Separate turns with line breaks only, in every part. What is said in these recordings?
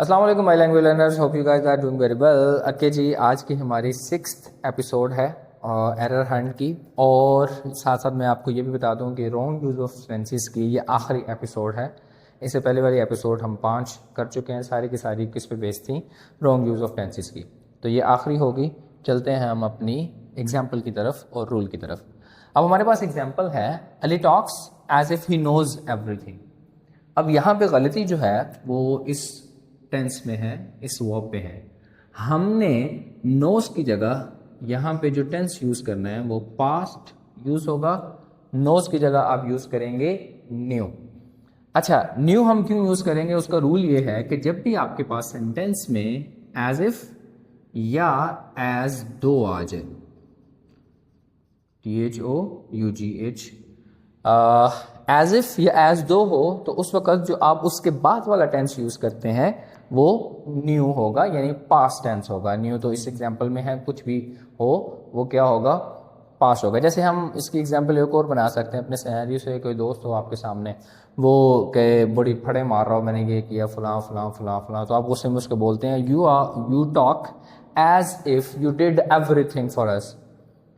अस्सलाम वालेकुम my language learners, hope you guys are doing very well. Okay जी, आज की हमारी 6th एपिसोड है एरर हंट की। और साथ साथ मैं आपको ये भी बता दूं कि रॉन्ग यूज़ ऑफ टेंसेस की ये आखिरी एपिसोड है। इससे पहले वाली एपिसोड हम 5 कर चुके हैं, सारी की सारी किस पे बेस्ड थी, रॉन्ग यूज़ ऑफ टेंसेस की। तो ये आखिरी होगी। चलते हैं हम अपनी एग्जाम्पल की तरफ और रूल की तरफ। अब हमारे पास एग्जाम्पल है, Ali talks as if he knows everything. अब यहाँ पे गलती जो है वो इस टेंस में है, इस वर्ब पे है। हमने नोस की जगह यहाँ पे जो टेंस यूज करना है वो पास्ट यूज होगा। नोस की जगह आप यूज करेंगे न्यू। अच्छा, न्यू हम क्यों यूज करेंगे, उसका रूल ये है कि जब भी आपके पास सेंटेंस में एज इफ या एज दो आ जाए, THOUGH, एज इफ या एज दो हो, तो उस वक्त जो आप उसके बाद वाला टेंस यूज करते हैं वो न्यू होगा, यानी पास्ट टेंस होगा। न्यू तो इस एग्जांपल में है, कुछ भी हो वो क्या होगा, पास्ट होगा। जैसे हम इसकी एग्जांपल एक और बना सकते हैं अपने सिनेरियो से। कोई दोस्त हो आपके सामने, वो के बड़ी फड़े मार रहा हो, मैंने ये किया फलां फलां फलां फलां, तो आप गुस्से में उसको बोलते हैं you talk as if you did everything for us.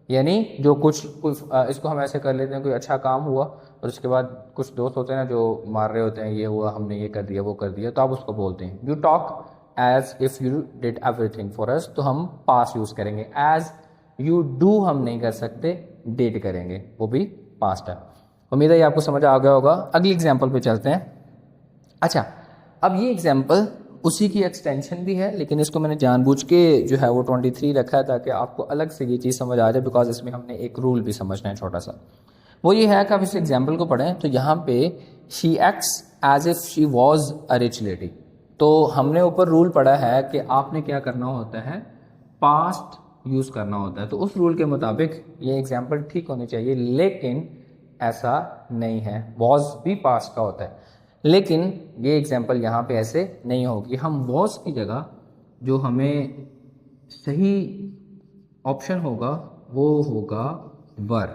यानी जो कुछ इसको हम ऐसे कर लेते हैं, कोई अच्छा काम हुआ और उसके बाद कुछ दोस्त होते हैं ना जो मार रहे होते हैं, ये हुआ, हमने ये कर दिया, वो कर दिया, तो आप उसको बोलते हैं you talk as if you did everything for us. तो हम पास यूज करेंगे। एज यू डू हम नहीं कर सकते, डिड करेंगे, वो भी पास्ट है। उम्मीद है ये आपको समझ आ गया होगा। अगली एग्जाम्पल पे चलते हैं। अच्छा, अब ये एग्जाम्पल उसी की एक्सटेंशन भी है, लेकिन इसको मैंने जानबूझ के जो है वो 23 रखा है ताकि आपको अलग से ये चीज़ समझ आ जाए, बिकॉज इसमें हमने एक रूल भी समझना है छोटा सा। वो ये है कि आप इस एग्जाम्पल को पढ़ें तो यहाँ पे she acts as if she was a rich lady. तो हमने ऊपर रूल पढ़ा है कि आपने क्या करना होता है, पास्ट यूज करना होता है। तो उस रूल के मुताबिक ये एग्जाम्पल ठीक होनी चाहिए, लेकिन ऐसा नहीं है। वॉज भी पास्ट का होता है, लेकिन ये एग्जाम्पल यहाँ पे ऐसे नहीं होगी। हम वॉज की जगह जो हमें सही ऑप्शन होगा वो होगा वर।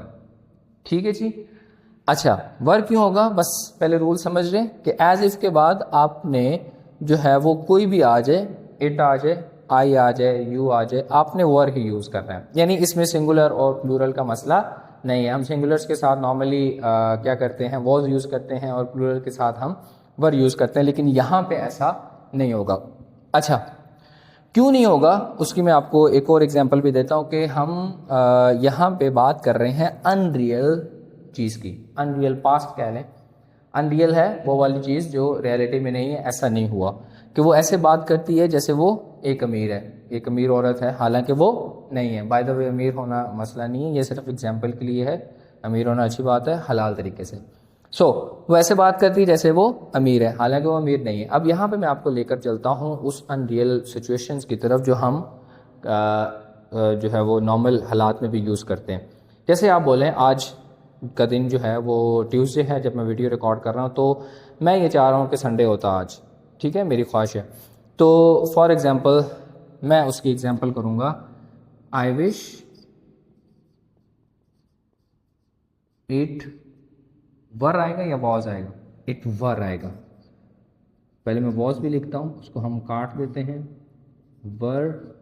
ठीक है जी। अच्छा, वर क्यों होगा, बस पहले रूल समझ लें कि एज इफ के बाद आपने जो है वो कोई भी आ जाए, इट आ जाए, आई आ जाए, यू आ जाए, आपने वर ही यूज करना है। यानी इसमें सिंगुलर और प्लूरल का मसला नहीं है। हम सिंगुलर्स के साथ नॉर्मली क्या करते हैं, वॉज यूज करते हैं, और प्लूरल के साथ हम वर यूज करते हैं, लेकिन यहाँ पे ऐसा नहीं होगा। अच्छा, क्यों नहीं होगा उसकी मैं आपको एक और एग्जांपल भी देता हूं कि हम यहाँ पे बात कर रहे हैं अनरियल चीज़ की। अनरियल पास्ट कह लें, अनरियल है वो वाली चीज़ जो रियलिटी में नहीं है। ऐसा नहीं हुआ कि वो ऐसे बात करती है जैसे वो एक अमीर है, एक अमीर औरत है, हालांकि वो नहीं है। बाय द वे, अमीर होना मसला नहीं है, ये सिर्फ एग्जाम्पल के लिए है। अमीर होना अच्छी बात है हलाल तरीके से। वो ऐसे बात करती है जैसे वो अमीर है, हालांकि वो अमीर नहीं है। अब यहाँ पे मैं आपको लेकर चलता हूँ उस अनरियल सिचुएशंस की तरफ जो हम जो है वो नॉर्मल हालात में भी यूज़ करते हैं। जैसे आप बोलें आज का दिन जो है वो ट्यूसडे है जब मैं वीडियो रिकॉर्ड कर रहा हूँ, तो मैं ये चाह रहा हूँ कि संडे होता आज। ठीक है, मेरी ख्वाहिश है। तो फॉर एग्ज़ाम्पल मैं उसकी एग्ज़ाम्पल करूँगा, आई विश इट वर आएगा या वॉज आएगा, इट वर आएगा। पहले मैं वॉज भी लिखता हूँ, उसको हम काट देते हैं, वर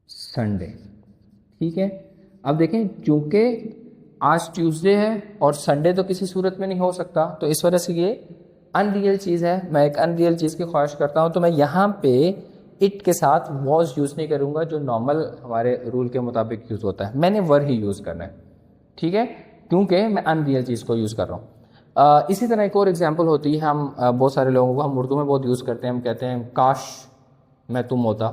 संडे। ठीक है, अब देखें चूंकि आज ट्यूसडे है और संडे तो किसी सूरत में नहीं हो सकता, तो इस वजह से ये अनरियल चीज़ है। मैं एक अनरियल चीज़ की ख्वाहिश करता हूँ, तो मैं यहाँ पे इट के साथ वॉज यूज़ नहीं करूँगा जो नॉर्मल हमारे रूल के मुताबिक यूज़ होता है। मैंने वर ही यूज़ करना है, ठीक है, क्योंकि मैं अनरियल चीज़ को यूज़ कर रहा हूँ। इसी तरह एक और एग्जांपल होती है, हम बहुत सारे लोगों को हम उर्दू में बहुत यूज़ करते हैं। हम कहते हैं काश मैं तुम होता,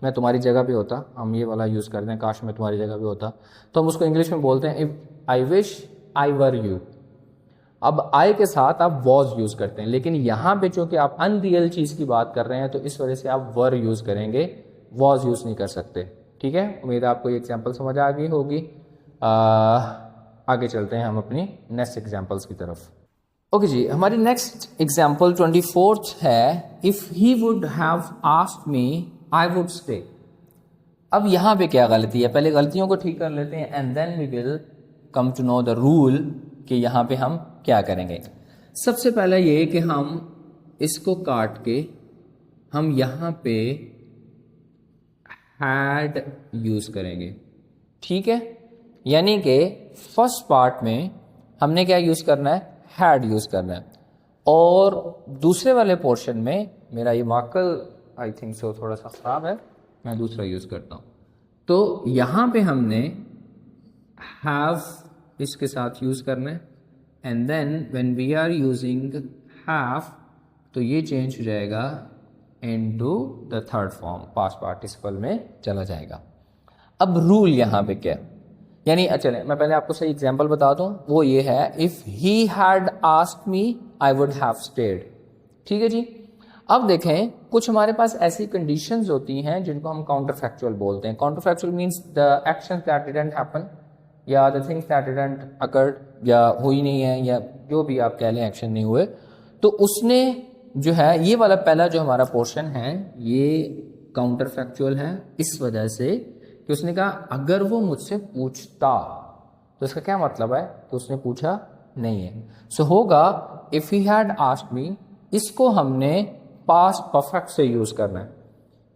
मैं तुम्हारी जगह भी होता। हम ये वाला यूज़ करते हैं, काश मैं तुम्हारी जगह भी होता। तो हम उसको इंग्लिश में बोलते हैं if I wish I were you. अब आई के साथ आप वॉज यूज़ करते हैं, लेकिन यहाँ पे चूँकि आप अनरियल चीज़ की बात कर रहे हैं तो इस वजह से आप वर यूज़ करेंगे, वॉज यूज़ नहीं कर सकते। ठीक है, उम्मीद है आपको ये एग्जाम्पल समझ आ गई होगी। आगे चलते हैं हम अपनी नेक्स्ट एग्जाम्पल्स की तरफ। ओके जी, हमारी नेक्स्ट एग्जाम्पल 24th है, if he would have asked me I would stay. अब यहाँ पे क्या गलती है, पहले गलतियों को ठीक कर लेते हैं and then we will come to know the rule कि यहाँ पे हम क्या करेंगे। सबसे पहले ये कि हम इसको काट के हम यहाँ पे हैड यूज करेंगे, ठीक है। यानी कि फर्स्ट पार्ट में हमने क्या यूज करना है, हैड यूज करना है, और दूसरे वाले पोर्शन में मेरा ये मार्कर आई थिंक सो थोड़ा सा खराब है, मैं दूसरा यूज करता हूँ। तो यहाँ पे हमने हैव इसके साथ यूज करना है, and then when we are using have तो ये चेंज हो जाएगा into the third form, past participle में चला जाएगा। अब रूल यहाँ पे क्या है, यानी चले मैं पहले आपको सही एग्जांपल बता दूं, वो ये है if he had asked me I would have stayed, ठीक है जी। अब देखें कुछ हमारे पास ऐसी कंडीशंस होती हैं जिनको हम काउंटर फैक्चुअल बोलते हैं। Counterfactual means the actions that didn't happen या the things that didn't occurred, या हुई नहीं है, या जो भी आप कह लें एक्शन नहीं हुए, तो उसने जो है ये वाला पहला जो हमारा पोर्शन है ये काउंटर फैक्चुअल है, इस वजह से कि उसने कहा अगर वो मुझसे पूछता, तो इसका क्या मतलब है कि उसने पूछा नहीं है। सो होगा if he had asked me, इसको हमने पास्ट परफेक्ट से यूज करना है,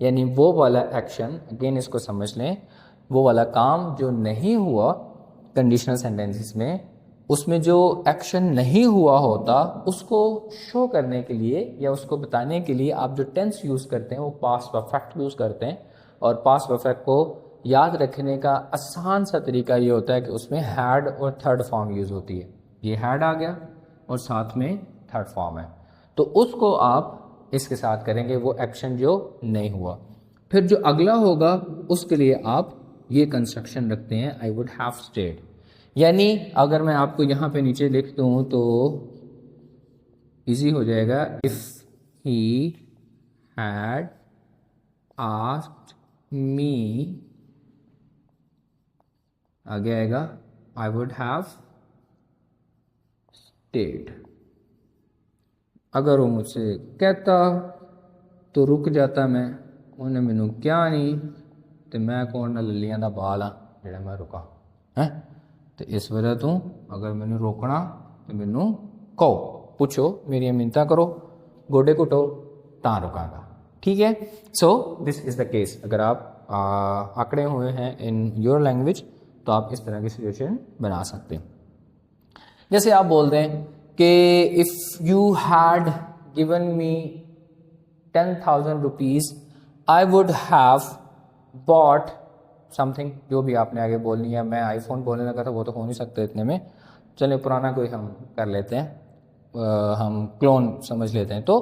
यानी वो वाला एक्शन, अगेन इसको समझ लें, वो वाला काम जो नहीं हुआ कंडीशनल सेंटेंसेस में, उसमें जो एक्शन नहीं हुआ होता उसको शो करने के लिए या उसको बताने के लिए आप जो टेंस यूज करते हैं वो पास्ट परफेक्ट यूज करते हैं। और पास्ट परफेक्ट को याद रखने का आसान सा तरीका ये होता है कि उसमें हैड और थर्ड फॉर्म यूज होती है। ये हैड आ गया और साथ में थर्ड फॉर्म है, तो उसको आप इसके साथ करेंगे, वो एक्शन जो नहीं हुआ। फिर जो अगला होगा उसके लिए आप ये कंस्ट्रक्शन रखते हैं आई वुड हैव स्टेड, यानी अगर मैं आपको यहाँ पे नीचे लिख दूँ तो इजी हो जाएगा। If he had asked me, आगे आएगा आई वुड हैव स्टेड। अगर वो मुझसे कहता तो रुक जाता मैं, उन्हें मैनू क्या नहीं, तो मैं कौन ना ललियां दा बाल हाँ जेड़ा मैं रुका है। तो इस वजह तो अगर मैनू रोकना तो मैनू कहो, पूछो, मेरी मिन्नतां करो, गोडे घुटो, ता रुकांगा, ठीक है। So this is the case. अगर आप आंकड़े हुए हैं इन योर लैंग्वेज तो आप इस तरह की सिचुएशन बना सकते हैं। जैसे आप बोल दें कि if you had given me 10,000 rupees I would have bought something, जो भी आपने आगे बोलनी है। मैं आईफोन बोलने लगा था, वो तो हो नहीं सकता इतने में, चलिए पुराना कोई हम कर लेते हैं, हम क्लोन समझ लेते हैं। तो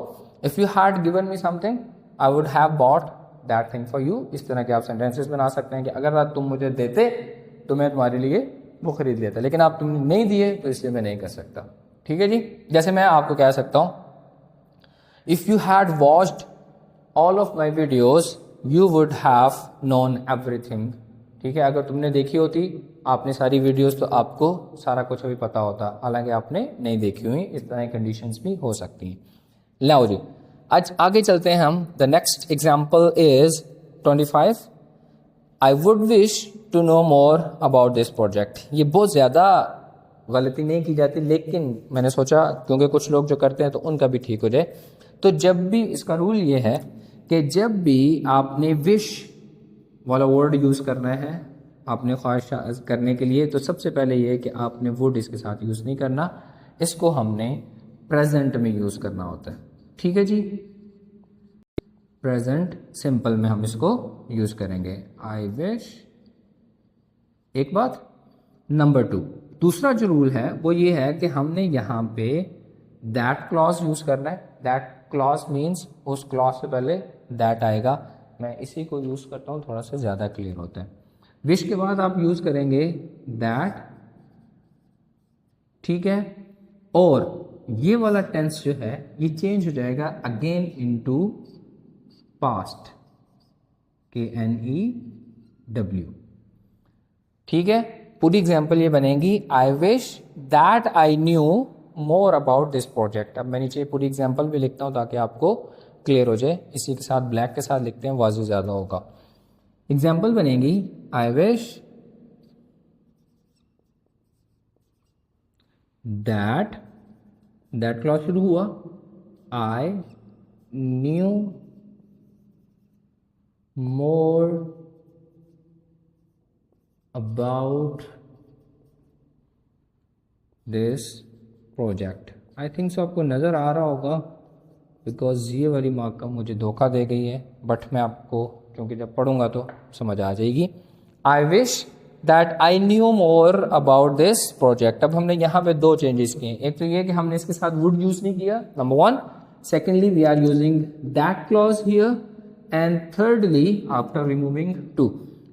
if you had given me something I would have bought that thing for you. इस तरह के आप सेंटेंसेस बना सकते हैं कि अगर तुम मुझे देते तो मैं तुम्हारे लिए वो खरीद लेता, लेकिन आप तुमने नहीं दिए तो इसलिए मैं नहीं कर सकता, ठीक है जी। जैसे मैं आपको कह सकता हूँ if you had watched all of my videos you would have known everything, ठीक है। अगर तुमने देखी होती आपने सारी वीडियोस तो आपको सारा कुछ अभी पता होता, हालांकि आपने नहीं देखी हुई। इस तरह की कंडीशंस भी हो सकती हैं। लाओ जी, आज आगे चलते हैं हम। The next example is 25। I would wish to know more about this project. ये बहुत ज़्यादा गलती नहीं की जाती, लेकिन मैंने सोचा क्योंकि कुछ लोग जो करते हैं तो उनका भी ठीक हो जाए। तो जब भी इसका रूल ये है कि जब भी आपने विश वाला वर्ड यूज़ करना है आपने ख्वाहिश करने के लिए, तो सबसे पहले ये है कि आपने वुड इसके साथ यूज़ नहीं करना, इसको हमने प्रेजेंट में यूज़ करना होता है, ठीक है जी। प्रेजेंट सिंपल में हम इसको यूज़ करेंगे, आई विश। एक बात। नंबर 2, दूसरा जो रूल है वो ये है कि हमने यहाँ पे दैट क्लॉज यूज़ करना है। दैट क्लॉज मीन्स उस क्लॉज से पहले दैट आएगा। मैं इसी को यूज़ करता हूँ, थोड़ा सा ज़्यादा क्लियर होता है। विश के बाद आप यूज़ करेंगे दैट, ठीक है। और ये वाला टेंस जो है ये चेंज हो जाएगा अगेन इनटू पास्ट, KNEW, ठीक है। पूरी एग्जाम्पल ये बनेगी I wish that I knew more about this project. अब मैं नीचे पूरी एग्जाम्पल भी लिखता हूँ ताकि आपको क्लियर हो जाए। इसी के साथ ब्लैक के साथ लिखते हैं, वाज़ेह ज़्यादा होगा। एग्जाम्पल बनेगी I wish that, that clause शुरू हुआ, I knew more about this project. I think so आपको नज़र आ रहा होगा, बिकॉज ये वाली मार्क मुझे धोखा दे गई है, बट मैं आपको क्योंकि जब पढ़ूंगा तो समझ आ जाएगी. I wish that I knew more about this project. अब हमने यहाँ पे दो चेंजेस किए. एक तो ये कि हमने इसके साथ वुड यूज नहीं किया, number one. Secondly we are using that clause here. And thirdly after removing to,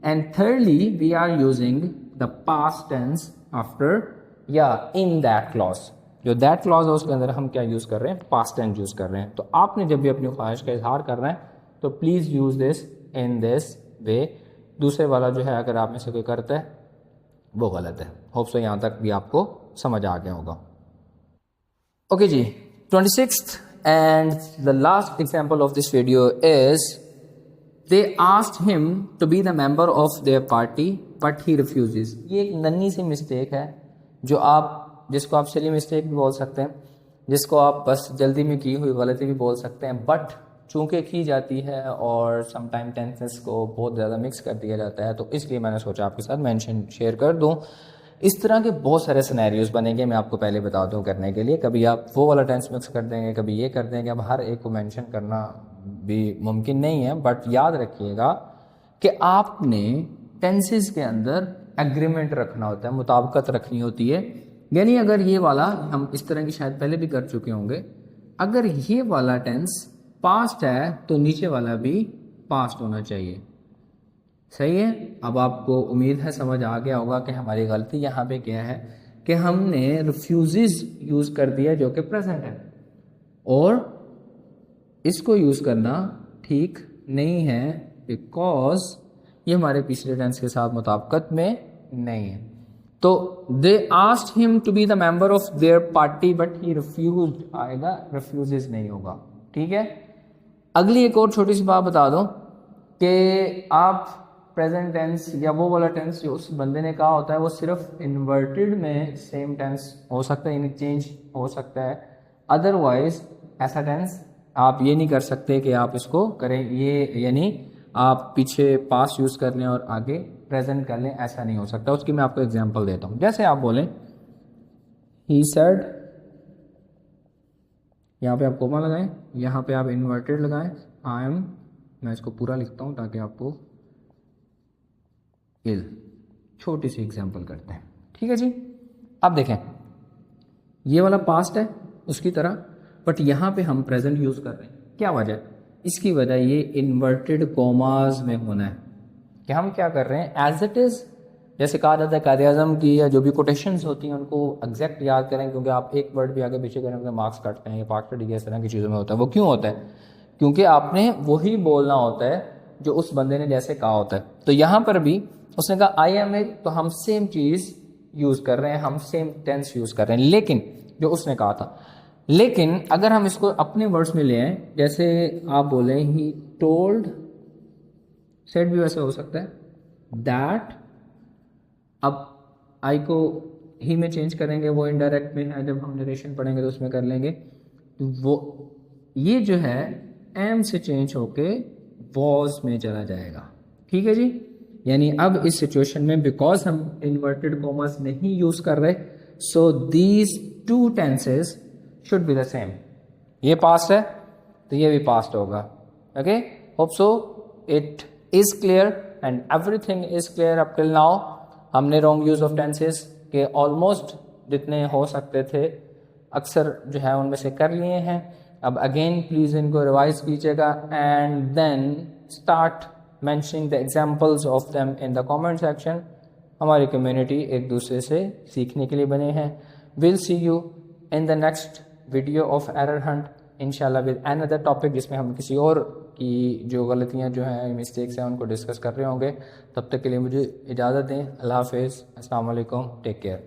and thirdly we are using the past tense after या इन दैट क्लॉज. जो दैट क्लॉज है उसके अंदर हम क्या यूज कर रहे हैं, पास्ट टेंस यूज कर रहे हैं. तो आपने जब भी अपनी ख्वाहिश का इजहार करना है तो please use this in this way. दूसरे वाला जो है अगर आप में से कोई करता है वो गलत है. होप सो यहाँ तक भी आपको समझ आ गया होगा. Okay ji, 26th and the last example of this video is they asked him to be the member of their party but he refuses. ये एक नन्ही सी मिस्टेक है जिसको आप सिली मिस्टेक भी बोल सकते हैं, जिसको आप बस जल्दी में की हुई गलती भी बोल सकते हैं, बट चूंकि की जाती है और समटाइम टेंसेस को बहुत ज़्यादा मिक्स कर दिया जाता है, तो इसलिए मैंने सोचा आपके साथ मेंशन शेयर कर दूं. इस तरह के बहुत सारे सिनेरियोज बनेंगे, मैं आपको पहले बता दूं करने के लिए. कभी आप वो वाला टेंस मिक्स कर देंगे, कभी ये कर देंगे. अब हर एक को मेंशन करना भी मुमकिन नहीं है, बट याद रखिएगा कि आपने टेंसेस के अंदर एग्रीमेंट रखना होता है, मुताबिकत रखनी होती है. यानी अगर ये वाला, हम इस तरह की शायद पहले भी कर चुके होंगे, अगर ये वाला टेंस पास्ट है तो नीचे वाला भी पास्ट होना चाहिए. सही है. अब आपको उम्मीद है समझ आ गया होगा कि हमारी गलती यहाँ पे क्या है कि हमने रिफ्यूजेस यूज कर दिया जो कि प्रेजेंट है, और इसको यूज करना ठीक नहीं है बिकॉज ये हमारे पिछले टेंस के साथ मुताबिकत में नहीं है. तो they asked him to be the member of their party but he refused आएगा, रिफ्यूजेस नहीं होगा. ठीक है. अगली एक और छोटी सी बात बता दो कि आप प्रेजेंट टेंस या वो वाला टेंस जो उस बंदे ने कहा होता है वो सिर्फ इन्वर्टेड में सेम टेंस हो सकता है, यानी चेंज हो सकता है. अदरवाइज ऐसा टेंस आप ये नहीं कर सकते कि आप इसको करें, ये यानी आप पीछे पास यूज कर लें और आगे प्रेजेंट कर लें, ऐसा नहीं हो सकता. उसकी मैं आपको एग्जांपल देता हूं. जैसे आप बोलें ही सेड, यहाँ पे आप कोमा लगाएं, यहाँ पे आप इन्वर्टेड लगाएं, आई एम. मैं इसको पूरा लिखता हूँ ताकि आपको इल. छोटी सी एग्जांपल करते हैं. ठीक है जी. अब देखें ये वाला पास्ट है उसकी तरह, बट यहाँ पे हम प्रेजेंट यूज कर रहे हैं. क्या वजह? इसकी वजह ये इन्वर्टेड कोमास में होना है कि हम क्या कर रहे हैं, एज इट इज. जैसे कहा जाता है कायदे आज़म की या जो भी कोटेशंस होती हैं उनको एग्जैक्ट याद करें, क्योंकि आप एक वर्ड भी आगे पीछे करें तो मार्क्स काटते हैं या पार्ट कट, इस तरह की चीज़ों में होता है. वो क्यों होता है? क्योंकि आपने वही बोलना होता है जो उस बंदे ने जैसे कहा होता है. तो यहाँ पर भी उसने कहा आई एम ए, तो हम सेम चीज़ यूज़ कर रहे हैं, हम सेम टेंस यूज़ कर रहे हैं, लेकिन जो उसने कहा था. लेकिन अगर हम इसको अपने वर्ड्स में ले आए, जैसे आप बोले ही टोल्ड, सेड भी वैसे हो सकता है, दैट. अब आई को ही में चेंज करेंगे, वो इनडायरेक्ट में है, जब हम नरेशन पढ़ेंगे तो उसमें कर लेंगे. वो ये जो है एम से चेंज होके वॉज में चला जाएगा. ठीक है जी. यानी अब इस सिचुएशन में बिकॉज हम इन्वर्टेड कॉमर्स नहीं यूज कर रहे, so these two tenses should be the same. ये पास्ट है तो ये भी पास्ट होगा. Okay, hope so it is clear and everything is clear up till now. हमने रॉन्ग यूज ऑफ टेंसेस के ऑलमोस्ट जितने हो सकते थे अक्सर जो है उनमें से कर लिए हैं. अब अगेन प्लीज इनको रिवाइज कीजिएगा and then start mentioning the examples of them in the comment section. हमारी कम्युनिटी एक दूसरे से सीखने के लिए बने हैं. Will see you in the next video of error hunt इंशाल्लाह विद अनदर टॉपिक, जिसमें हम किसी और की जो गलतियां जो हैं, मिस्टेक्स हैं, उनको डिस्कस कर रहे होंगे. तब तक के लिए मुझे इजाज़त दें. अल्लाह हाफिज़. अस्सलाम वालेकुम. Take care.